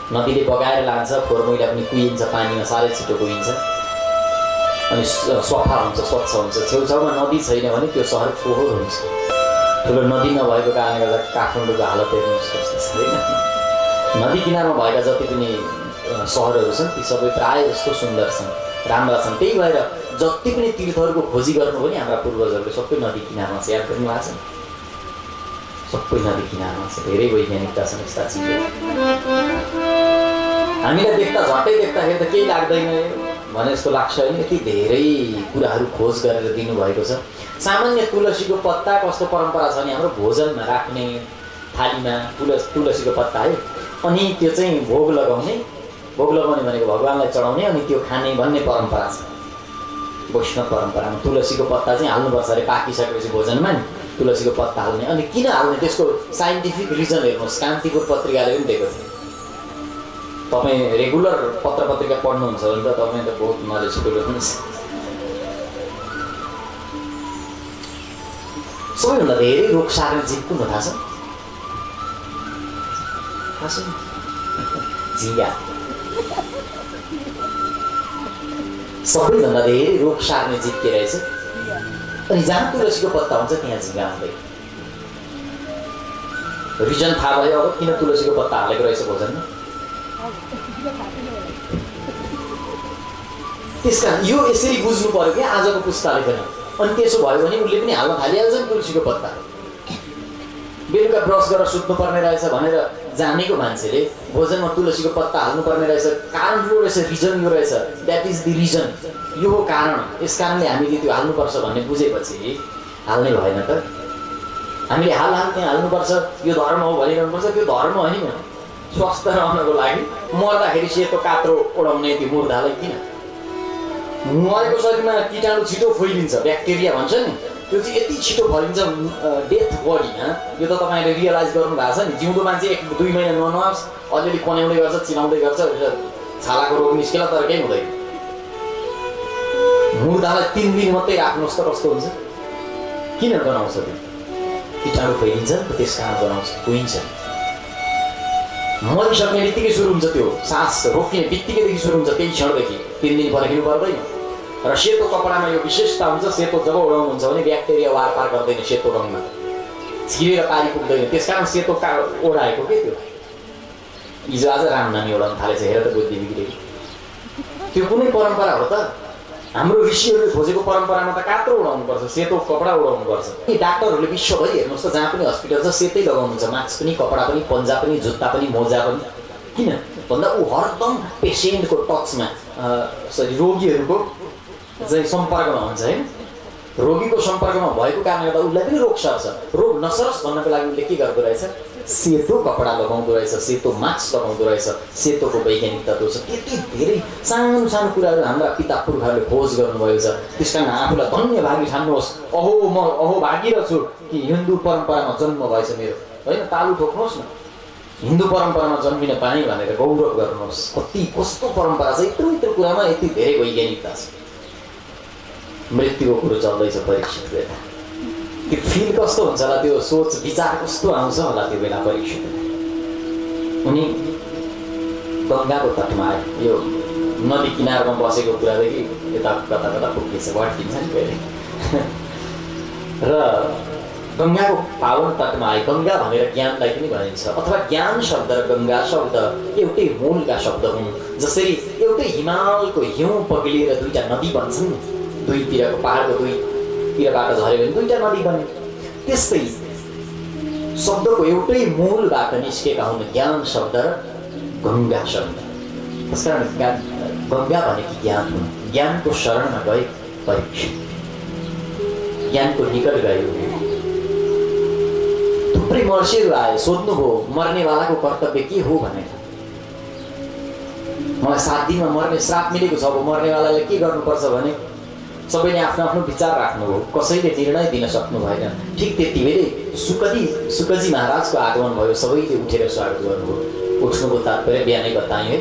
नदीले बगाएर लान्छ, फोहोर मैला पनि कुहिन्छ, पानीमा साह्रै छिटो कुहिन्छ अनि सफा हुन्छ, स्वच्छ हुन्छ। छेउछाउमा नदी छैन भने त्यो सहर फोहोर हुन्छ। ठुलो नदी नभएको कारणले गर्दा काठमाडौँको हालत हेर्नुहोस् कस्तो छ होइन। नदी किनारमा भएका जति पनि सहरहरू छन् ती सबै प्रायः जस्तो सुन्दर छन्, राम्रा छन्। त्यही भएर जति पनि तीर्थहरूको खोजी गर्नु पनि हाम्रा पूर्वजहरूले सबै नदी किनारमा छ। याद गर्नुभएको छ, सबै नदी किनारमा छ। धेरै वैज्ञानिकता छन् यस्ता चिजहरू। हामीलाई देख्दा झट्टै देख्दाखेरि त केही लाग्दैन भने जस्तो लाग्छ होइन। यति धेरै कुराहरू खोज गरेर दिनुभएको छ। सामान्य तुलसीको पत्ता कस्तो परम्परा छ भने हाम्रो भोजनमा राख्ने थालीमा तुलसीको पत्ता है, अनि त्यो चाहिँ भोग लगाउने भनेको भगवान्लाई चढाउने अनि त्यो खाने भन्ने परम्परा छ वैष्णव परम्परामा। तुलसीको पत्ता चाहिँ हाल्नुपर्छ अरे पाकिसकेपछि भोजनमा नि तुलसीको पत्ता हाल्ने। अनि किन हाल्ने त्यसको साइन्टिफिक रिजन हेर्नुहोस्, कान्तिपुर पत्रिकाले पनि दिएको थियो। तपाईँ रेगुलर पत्र पत्रिका पढ्नुहुन्छ भने त तपाईँ त बहुत नलेजफुल हुनुहुन्छ। सबैभन्दा धेरै रोग सार्ने जीव कुन हो थाहा छ? झिँगा। सबैभन्दा धेरै रोग सार्ने जीव के रहेछ? अनि जहाँ तुलसीको पत्ता हुन्छ त्यहाँ झिँगा आउँदैन। रिजन थाहा भयो अब किन तुलसीको पत्ता हालेको रहेछ भोजनमा? त्यसकारण यो यसरी बुझ्नु पर्यो क्या आजको पुस्ताले पनि। अनि त्यसो भयो भने उसले पनि हाल्न थालिहाल्छ नि तुलसीको पत्ता। बेलुका ब्रस गरेर सुत्नुपर्ने रहेछ भनेर जानेको मान्छेले भोजनमा तुलसीको पत्ता हाल्नुपर्ने रहेछ। कारण यो रहेछ, रिजन यो रहेछ। That is the reason. यो हो कारण। यस कारणले हामीले त्यो हाल्नुपर्छ भन्ने बुझेपछि हाल्नै भएन त। हामीले त्यहाँ हाल्नुपर्छ, यो धर्म हो भनिरहनुपर्छ। त्यो धर्म होइन नि, स्वस्थ रहनको लागि। मर्दाखेरि सेतो कात्रो ओढाउने त्यो मुर्दालाई किन? मरेको शरीरमा कीटाणु छिटो फैलिन्छ, ब्याक्टेरिया भन्छ नि, त्यो चाहिँ यति छिटो फैलिन्छ डेथ बडीमा। यो त तपाईँले रियलाइज गर्नु भएको छ नि। जिउँदो मान्छे 1-2 महिना ननुहाओस् अलिअलि कन्याउँदै गर्छ, चिनाउँदै गर्छ, छालाको रोग निस्केला तर केही हुँदैन। मुर्दालाई 3 दिन मात्रै राख्नुहोस् त कस्तो हुन्छ? किन गनाउँछ? त्यो कीटाणु फैलिन्छ, त्यस कारण गनाउँछ, कुहिन्छ। मरिसक्ने बित्तिकै सुरु हुन्छ, त्यो सास रोक्ने बित्तिकैदेखि सुरु हुन्छ, त्यही क्षणदेखि 3 दिन पर्खिनु पर्दैन। र सेतो कपडामा यो विशेषता हुन्छ, सेतो जब ओढाउनुहुन्छ भने ब्याक्टेरिया वारपार गर्दैन, सेतो रङमा छिरेर पारी पुग्दैन। त्यसकारण सेतो ओढाएको के त्यो हिजो आज रामनामी ओढाउन थालेछ। हेर त बुद्धि बिग्रेको। त्यो कुनै परम्परा हो त? हाम्रो ऋषिहरूले खोजेको परम्परामा त कात्रो ओढाउनुपर्छ, सेतो कपडा ओढाउनुपर्छ। यी डाक्टरहरूले विश्वभरि हेर्नुहोस् त, जहाँ पनि हस्पिटल छ सेतै लगाउनुहुन्छ, मास्क पनि, कपडा पनि, पन्जा पनि, जुत्ता पनि, मोजा पनि। किन भन्दा ऊ हरदम पेसेन्टको टचमा, रोगीहरूको चाहिँ सम्पर्कमा हुन्छ होइन। रोगीको सम्पर्कमा भएको कारणले गर्दा उसलाई पनि रोग सर्छ। रोग नसरोस् भन्नको लागि उसले के गर्दो रहेछ? सेतो कपडा लगाउँदो रहेछ, सेतो मास्क लगाउँदो रहेछ। सेतोको वैज्ञानिक तत्त्व छ। त्यति धेरै सानो सानो कुराहरू हाम्रा पिता पुर्खाहरूले खोज गर्नुभएको छ। त्यस कारण आफूलाई धन्यभागी ठान्नुहोस्। अहो भागी छु कि हिन्दू परम्परामा जन्म भएछ मेरो, होइन? तालु ठोक्नुहोस् न, हिन्दू परम्परामा जन्मिन पाएँ भनेर गौरव गर्नुहोस्। कस्तो परम्परा छ, यत्रो कुरामा यति धेरै वैज्ञानिकता छ। मृत्युको कुरो चल्दैछ परीक्षित बेला। त्यो फिल कस्तो हुन्छ होला, त्यो सोच विचार कस्तो आउँछ होला त्यो बेला परीक्षित। उनी गङ्गाको तटमा आए। यो नदी किनारमा बसेको कुरादेखि यता कता पुग्दैछ, भट्किन्छ नि कहिले। र गङ्गाको पावन तटमा आए। गङ्गा भनेर ज्ञानलाई पनि भनिन्छ, अथवा ज्ञान शब्द र गङ्गा शब्द एउटै मूलका शब्द हुन्। जसरी एउटै हिमालको हिउँ पग्लिएर 2टा नदी बन्छन्, दुईतिरको पहाडको दुईतिरबाट झऱ्यो भने 2टा नदी बने। त्यस्तै शब्दको एउटै मूलबाट निस्केका हुन् ज्ञान शब्द र गङ्गा शब्द। त्यसकारण गङ्गा भनेको ज्ञान हो। ज्ञानको शरणमा गए परीक्षित, ज्ञानको निकट गयो। थुप्रै महर्षिहरू आए, सोध्नुभयो मर्नेवालाको कर्तव्य के हो भनेर। मलाई 7 दिनमा मर्ने श्राप मिलेको छ, अब मर्नेवालाले के गर्नुपर्छ भने सबैले आफ्नो आफ्नो विचार राख्नुभयो। कसैले निर्णय दिन सक्नु भएन। ठिक त्यति बेलै सुकजी महाराजको आगमन भयो। सबैले उठेर स्वागत गर्नुभयो। उठ्नुको तात्पर्य बिहानै बताएँ है,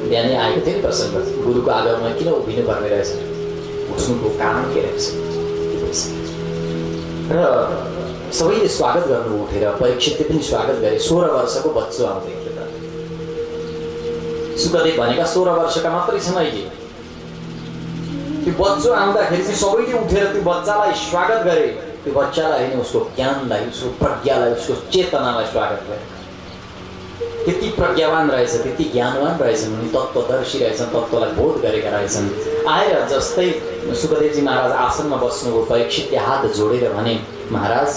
बिहानै आएको थियो नि प्रसङ्ग। गुरुको आगमनमा किन उभिनु पर्ने रहेछ, उठ्नुको कारण के रहेछ। र सबैले स्वागत गर्नु उठेर। परीक्षितले पनि स्वागत गरे। 16 वर्षको बच्चो आउँदै थियो त। सुखदेव भनेका 16 वर्षका मात्रै छन् अहिले। त्यो बच्चो आउँदाखेरि चाहिँ सबैले उठेर त्यो बच्चालाई स्वागत गरे। त्यो बच्चालाई होइन, उसको ज्ञानलाई, उसको प्रज्ञालाई, उसको चेतनालाई स्वागत गरे। त्यति प्रज्ञावान रहेछ, त्यति ज्ञानवान रहेछन्, उनी तत्त्वदर्शी रहेछन्, तत्त्वलाई बोध गरेका रहेछन्। आएर जस्तै सुखदेवजी महाराज आसनमा बस्नुभयो, परीक्षितले हात जोडेर भने, महाराज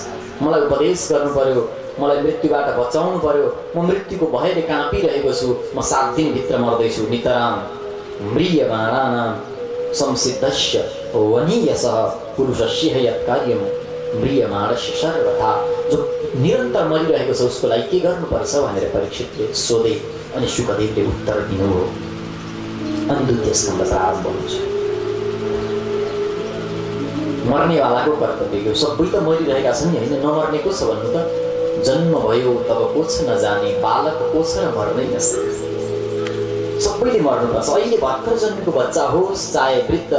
मलाई उपदेश गर्नु पर्यो, मलाई मृत्युबाट बचाउनु पर्यो, म मृत्युको भयले काँपिरहेको छु, म 7 दिनभित्र मर्दैछु। नितराम म्रियमाणानां संसिद्धस्य वनीयसः पुरुषस्य यत्कार्यं म्रियमाणस्य सर्वथा। जो निरन्तर मरिरहेको छ उसको लागि के गर्नुपर्छ भनेर परीक्षितले सोधे अनि सुखदेवले उत्तर दिनुभयो। अनि द्वितीय स्कन्द प्रारम्भ हुन्छ। मर्नेवालाको कर्तव्य हो। सबै त मरिरहेका छन् नि, होइन? नमर्ने को छ भन्नु त? जन्म भयो तब को छ नजाने, बालक को छ र मर्दैन। सबैले मर्नुपर्छ। अहिले भर्खर जन्मेको बच्चा होस् चाहे वृद्ध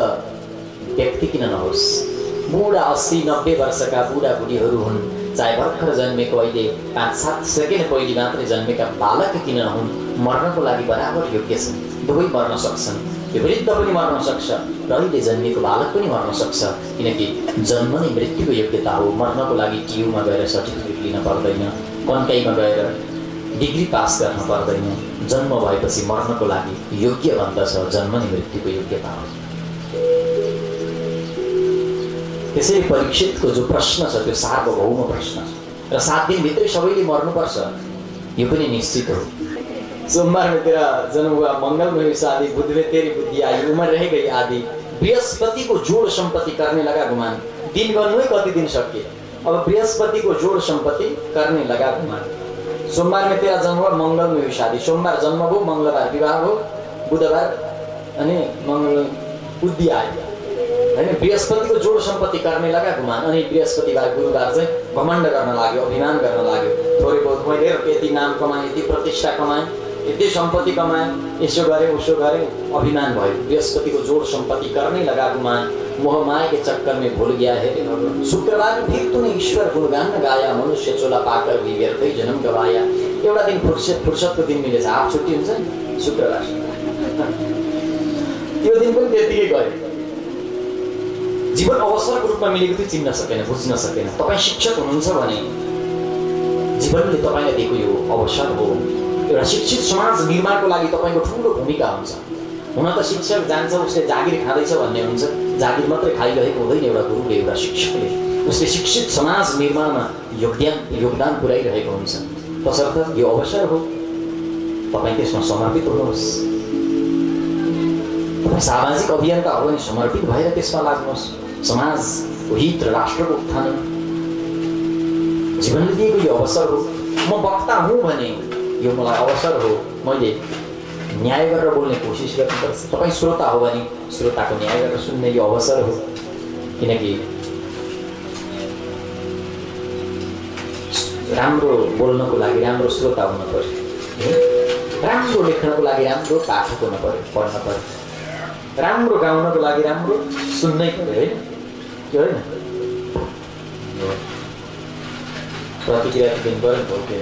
व्यक्ति किन नहोस्, बुढा 80-90 वर्षका बुढाबुढीहरू हुन्, चाहे भर्खर जन्मेको अहिले 5-7 सेकेन्ड पहिले मात्रै जन्मेका बालक किन नहुन्, मर्नको लागि बराबर योग्य छन्। दुवै मर्न सक्छन्। त्यो वृद्ध पनि मर्न सक्छ र अहिले जन्मेको बालक पनि मर्न सक्छ, किनकि जन्म नै मृत्युको योग्यता हो। मर्नको लागि टियुमा गएर सर्टिफिकेट लिन पर्दैन, कन्काईमा गएर डिग्री पास गर्न पर्दैन। जन्म भएपछि मर्नको लागि योग्य भन्दछ। जन्म नै मृत्युको योग्यता हो। त्यसैले परीक्षितको जो प्रश्न छ त्यो सार्वभौम प्रश्न छ र 7 दिनभित्रै सबैले मर्नुपर्छ यो पनि निश्चित हो। सोमबार में तेरा जन्म हुआ, मंगल में हुई शादी, बुध में तेरी बुद्धि आई, उम्र रह गई आदि। बृहस्पति को जोड़ संपत्ति करने लगा गुमान। दिन गर्नु कति दिन सके, अब बृहस्पति को जोड़ संपत्ति करने लगा गुमान। सोमबार में तेरा जन्म हुआ, मंगल में हुई शादी। सोमबार जन्म हो, मंगलबार विवाह हो, बुधबार अनि मंगल बुद्धि आयो, हैन? बृहस्पति को जोड़ संपत्ति करने लगा गुमान। अनि बृहस्पतिबार गुरुबार चाहिँ घमण्ड गर्न लाग्यो, अभिमान गर्न लाग्यो। थोरै बहुत मैले यति नाम कमाएँ, यति प्रतिष्ठा कमाएँ, यति संपत्ति कमाएँ, यसो गरेँ उसो गरेँ, अभिमान भयो। बृहस्पति को जोड़ संपत्ति करने लगा गुमान। मोह माया के चक्कर में भूल गया है भगवान। शुक्रबार फिर तूने ईश्वर गुणगान गाया, मनुष्य चोला पाकर भी व्यर्थै जन्म गवाया। एउटा दिन फुर्सदको दिन मिलेछ, हाफ छुट्टी हुन्छ नि शुक्रबार। त्यो दिन पनि त्यतिकै गयो। जीवन अवसरको रूपमा मिलेको थियो, चिन्न सकेन, बुझ्न सकेन। तपाईँ शिक्षक हुनुहुन्छ भने जीवनले तपाईँलाई दिएको यो अवसर हो। एउटा शिक्षित समाज निर्माणको लागि तपाईँको ठुलो भूमिका हुन्छ। हुन त शिक्षक जान्छ उसले जागिर खाँदैछ भन्ने हुन्छ, जागिर मात्रै खाइरहेको हुँदैन। एउटा गुरुले, एउटा शिक्षकले उसले शिक्षित समाज निर्माणमा योगदान पुर्याइरहेको हुन्छ। तसर्थ यो अवसर हो, तपाईँ त्यसमा समर्पित हुनुहोस्। तपाईँ सामाजिक अभियानका हो भने समर्पित भएर त्यसमा लाग्नुहोस्। समाजको हित र राष्ट्रको उत्थान जीवनले दिएको यो अवसर हो। म वक्ता हुँ भने यो मलाई अवसर हो, मैले न्याय गरेर बोल्ने कोसिस गर्नुपर्छ। तपाईँ श्रोता हो भने श्रोताको न्याय गरेर सुन्ने यो अवसर हो। किनकि राम्रो बोल्नको लागि राम्रो श्रोता हुन पर्यो, राम्रो लेख्नको लागि राम्रो पाठक हुन पर्यो, पढ्न पर्यो, राम्रो गाउनको लागि राम्रो सुन्नै पर्यो, होइन? त्यो होइन प्रतिक्रिया दिनु पर्यो नि, ओके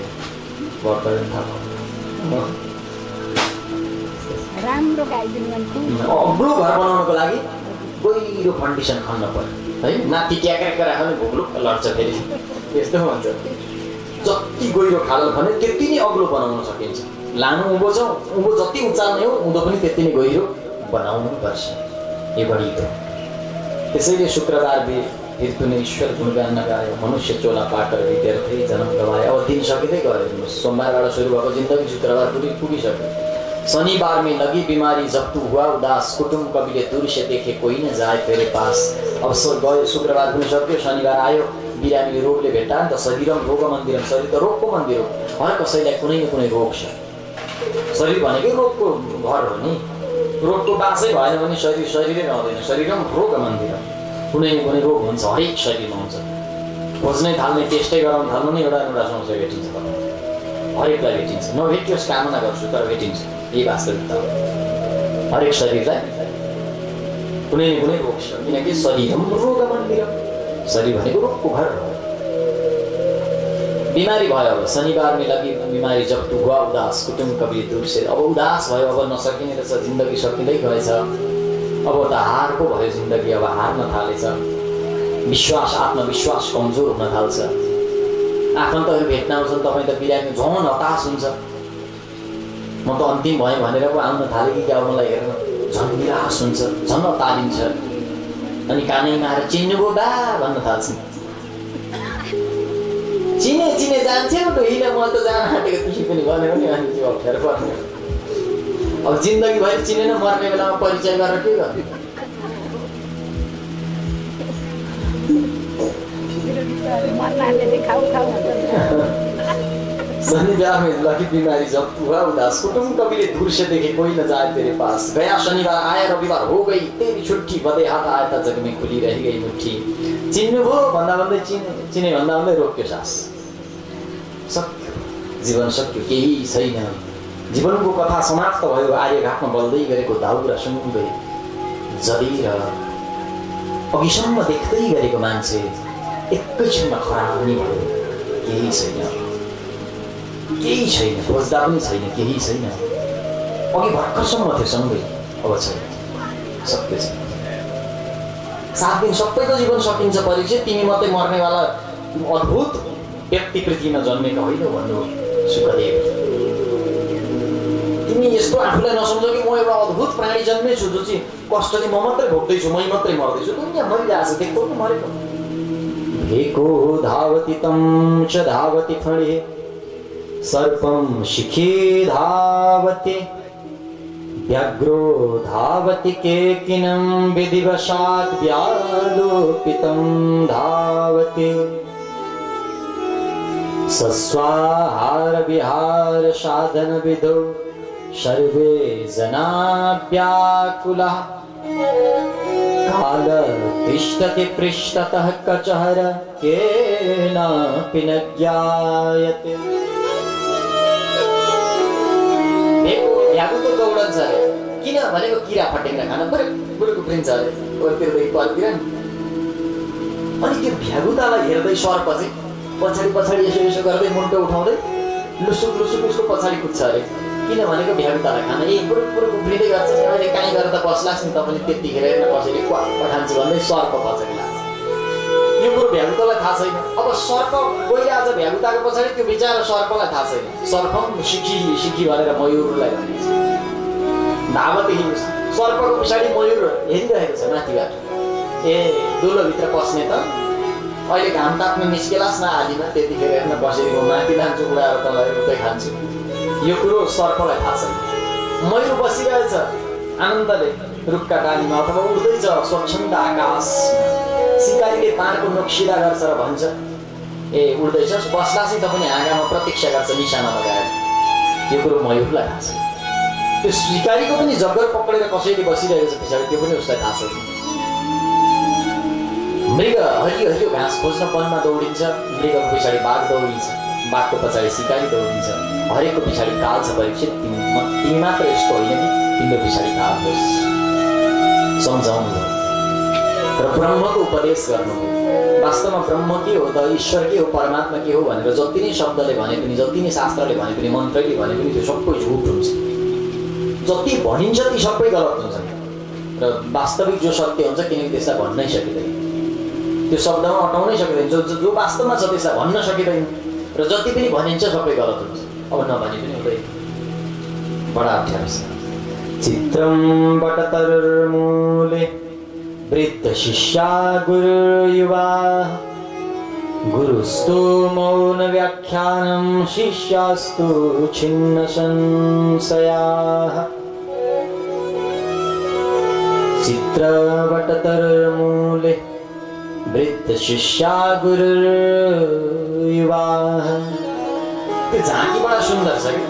राम्रो गाइदिनु। अग्लो घर बनाउनको लागि गहिरो फन्डेसन खन्न पर्यो, है? माथि ट्याक्याक राख्यो भने भुग्लुक लड्छ, फेरि यस्तो हुन्छ। जति गहिरो खाडल खने त्यति नै अग्लो बनाउन सकिन्छ। लानु उँभो छ, उँभो जति उचाल्ने हो उँधो पनि त्यति नै गहिरो बनाउनु पर्छ। यो बढी हो। त्यसैले शुक्रबार फिर तूने ईश्वर गुणगान गायो, मनुष्य चोला पाकर भी व्यर्थै जन्म गवाया। अब दिन सकिँदै गयो। सोमबारबाट सुरु भएको जिन्दगी शुक्रबार पुगिसक्यो। शनिबार में लगी बीमारी, जब तू हुआ उदास, कुटुम्ब कविले दूर से देखे कोही न जाए तेरे पास। अब गयो, शुक्रबार पनि सक्यो, शनिबार आयो, बिरामी रोगले भेट्टा नि त। शरीरम रोग मन्दिरम, शरीर त रोगको मन्दिर हो। हर कसैलाई कुनै न कुनै रोग छ। शरीर भनेकै रोगको घर हो नि। रोगको बासै भएन भने शरीरै रहँदैन। शरीरम रोग मन्दिर, कुनै न कुनै रोग हुन्छ, हरेक शरीरमा हुन्छ। खोज्नै थाल्ने, टेस्टै गराउन थाल्नु नै एउटा समस्या भेटिन्छ। हरेकलाई भेटिन्छ, नभेटियोस् कामना गर्छु तर भेटिन्छ। यही वास्तविकता हो। हरेक शरीरलाई कुनै न कुनै रोग छ, किनकि शरीरम रोग मन्दिर, शरीर भनेको रोगको घर हो। बिमारी भयो, अब शनिबार में लगी बिमारी जब तू हुआ उदास कुटुम कवि दूर से। अब उदास भयो, अब नसकिने रहेछ, जिन्दगी सकिँदै गएछ, अब त हार पो भयो जिन्दगी, अब हार्न थालेछ, विश्वास आत्मविश्वास कमजोर हुन थाल्छ। आफन्तहरू भेट्न आउँछन्, तपाईँ त बिरामी झन् हताश हुन्छ। म त अन्तिम भएँ भनेर पो आउन थाले कि क्या, मलाई हेर्न झन् निराश हुन्छ, झन् तालिन्छ। अनि कानैमा आएर चिन्नुभयो बा भन्न थाल्छन्। चिने चिने जान्छे होइन, म त जान आँटेको तिमी पनि भनेर नि अनि त्यो अप्ठ्यारो पर्ने। अब जिन्दगीभरि चिनेन, मर्ने बेलामा परिचय गरेर के गर्ने? शनिवार में लकी बीमारी जब हुआ उदास कुटुम कविले दूर से देखे कोई न जाए तेरे पास। गया शनिवार आया रविवार हो गई तेरी छुट्टी, बदे हाथ आया था जग में खुली रह गई मुट्ठी। चिन्नु भो भन्दा भन्दै चिने भन्दा भन्दै रोक्यो सास। सक्यो जीवन, सक्यो केही छैन। जीवनको कथा समाप्त भयो। आर्यघाटमा बल्दै गरेको दाउरा सुन्दै जलेर अघिसम्म देख्दै गरेको मान्छे एकैछिनमा खरानी भयो। केही छैन, केही छैन, खोज्दा पनि छैन, केही छैन। अघि भर्खरसम्म थियो सँगै, अब छैन, सत्य छैन। 7 दिन सबैको जीवन सकिन्छ परीक्षित, तिमी मात्रै मर्नेवाला अद्भुत व्यक्ति पृथ्वीमा जन्मेका होइनौ भन्नु सुखदेव। तिमी यस्तो आफूलाई नसम्झौ कि म एउटा अद्भुत प्राणी जन्मेछु जो चाहिँ कष्ट चाहिँ म मात्रै भोग्दैछु, मै मात्रै मर्दैछु। दुनियाँ मरिरहेको छ, देख्छौ कि मरेको। एको धावति तं च धावति फणे सर्पं शिखे धावति व्याघ्रो धावति केकिनं विधिवशात् व्यालोपितं धावति सस्वाहार विहार साधन विधौ सर्वे जना व्याकुलाः काल तिष्ठति पृष्ठतः कचहर केनापि न ज्ञायते। भ्यागुको दौडन्छ अरे, किन भनेको किरा फटेङ्ग्रा खान बरुक उफ्रिन्छ अरे ओरतिरदेखि पर्तिर नि। अनि त्यो भ्यागुतालाई हेर्दै सर्प चाहिँ पछाडि पछाडि यसो गर्दै मुन्टो उठाउँदै लुसुक लुसुक उसको पछाडि कुद्छ अरे। किन भनेको भ्यागुतालाई खान बुरुक उफ्रिँदै गर्छ, अहिले काहीँ गरेर त बस्लास् नि त पनि, त्यतिखेर हेर्न कसैले क्वाक्क खान्छ भन्दै सर्प पछाडि लाग्छ। यो कुरो भ्यागुतालाई थाहा छैन। अब सर्प गइरहेछ भ्यागुताको पछाडि, त्यो बिचारा सर्पलाई थाहा छैन। सर्पम सिकी सिकी भनेर मयूरलाई भनिन्छ। धावती सर्पको पछाडि मयूर हेरिरहेको छ माथिबाट। ए दुलोभित्र पस्ने त अहिले घाम ताप्न निस्केलास् न आधीमा, त्यतिखेर हेर्न बसेर म माथि लान्छु, उडाएर तँलाई रुपै खान्छु। यो कुरो सर्पलाई थाहा छैन। मयूर बसिरहेछ आनन्दले रुखका डालीमा अथवा उड्दैछ स्वच्छन्द आकाश। सिकारीले पारको नोक्सिला गर्छ र भन्छ ए उड्दैछस्, बस्लास् नि त पनि हाँगामा प्रतीक्षा गर्छ निशाना लगाएर। यो कुरो मयूरलाई थाहा छैन। त्यो सिकारीको पनि जग्गर पक्रेर कसैले बसिरहेको छ पछाडि, त्यो पनि उसलाई थाहा छैन। मृग हरियो हरियो घाँस खोज्न वनमा दौडिन्छ, मृगको पछाडि बाघ दौडिन्छ, बाघको पछाडि सिकारी दौडिन्छ। हरेकको पछाडि काल छ परीक्षित, तिमी मात्र यस्तो होइन कि तिम्रो पछाडि काल होस्। सम्झाउनु हो र ब्रह्मको उपदेश गर्नु हो। वास्तवमा ब्रह्म के हो त, ईश्वर के हो, परमात्मा के हो भनेर जति नै शब्दले भने पनि, जति नै शास्त्रले भने पनि, मन्त्रले भने पनि त्यो सबै झुट हुन्छ। जति भनिन्छ ती सबै गलत हुन्छ र वास्तविक जो सत्य हुन्छ किनकि त्यसलाई भन्नै सकिँदैन, त्यो शब्दमा अटाउनै सकिँदैन। जो वास्तवमा छ त्यसलाई भन्न सकिँदैन र जति पनि भनिन्छ सबै गलत हुन्छ। अब नभने पनि हुँदैन, बडा अप्ठ्यारो छ। चित्रं वटतरुर्मूले वृद्ध शिष्या गुरुयुवा गुरुस्तु मौन व्याख्यानं शिष्यास्तु छिन्न संशयाः। चित्रवटतरुर्मूले वृद्ध शिष्या गुरुयुवा। त्यो झाँकी बडा सुन्दर छ कि,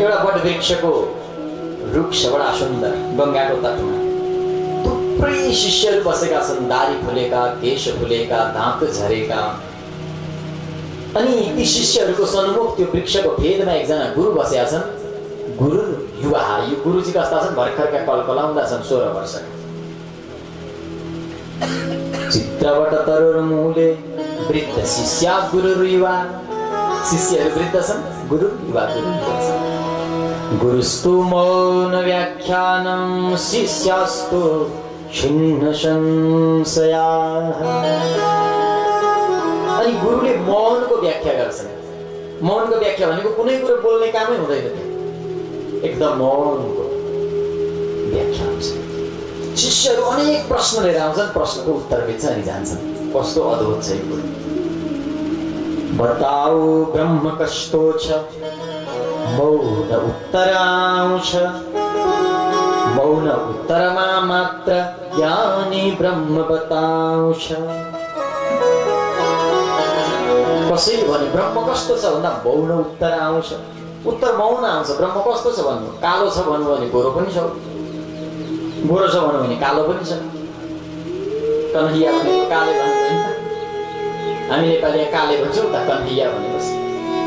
एउटा बट वृक्षको रुख छ बडा सुन्दर, गङ्गाको तटमा थुप्रै शिष्यहरू बसेका छन्, दारी फुलेका, केश फुलेका, दाँत झरेका। अनि ती शिष्यहरूको सन्मुख त्यो वृक्षको फेदमा एकजना गुरु बसेका छन्। गुरु युवा, यो गुरुजी कस्ता छन्, भर्खरका कलकलाउँदा छन्, 16 वर्षका। चित्रवट तरुर्मूले वृद्ध शिष्या गुरुयुवा, शिष्यहरू वृद्ध छन्, गुरु विवाद गर्नुपर्छ। गुरुस्तु मौन व्याख्यानं शिष्यास्तु छिन्न संशयाः। अनि गुरुले मौनको व्याख्या गर्छन्। मौनको व्याख्या भनेको कुनै कुरो बोल्ने कामै हुँदैन, एकदम मौनको व्याख्या हुन्छ। शिष्यहरू अनेक प्रश्न लिएर आउँछन्, प्रश्नको उत्तर दिन्छ अनि जान्छन्। कस्तो अद्भुत छ यो कुरो। बताऊ ब्रह्म कस्तो छ, मौन उत्तर आउँछ। मौन उत्तरमा मात्र ज्ञानी ब्रह्म बताउँछ। कसैले भने ब्रह्म कस्तो छ भन्दा मौन उत्तर आउँछ। उत्तर मौन आउँछ। ब्रह्म कस्तो छ भन्नु, कालो छ भन्नु भने गोरो पनि छ, गोरो छ भन्नु भने कालो पनि छ। कन्हैया भनेको काले भन्दैन, हामी नेपाली काले भन्छौँ त, कन्हैया भनेपछि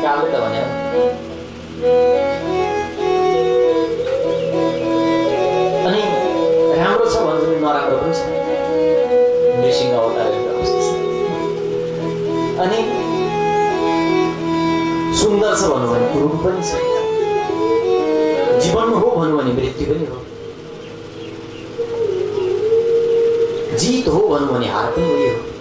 काले त भने। अनि राम्रो छ भन्नु पनि नराम्रो पनि छ, नृसिंह अवतारको अवस्था छ। अनि सुन्दर छ भन्नु भने कुरूप पनि छ, जीवन हो भन्नु भने मृत्यु पनि हो, जीत हो भन्नु भने हार पनि हो।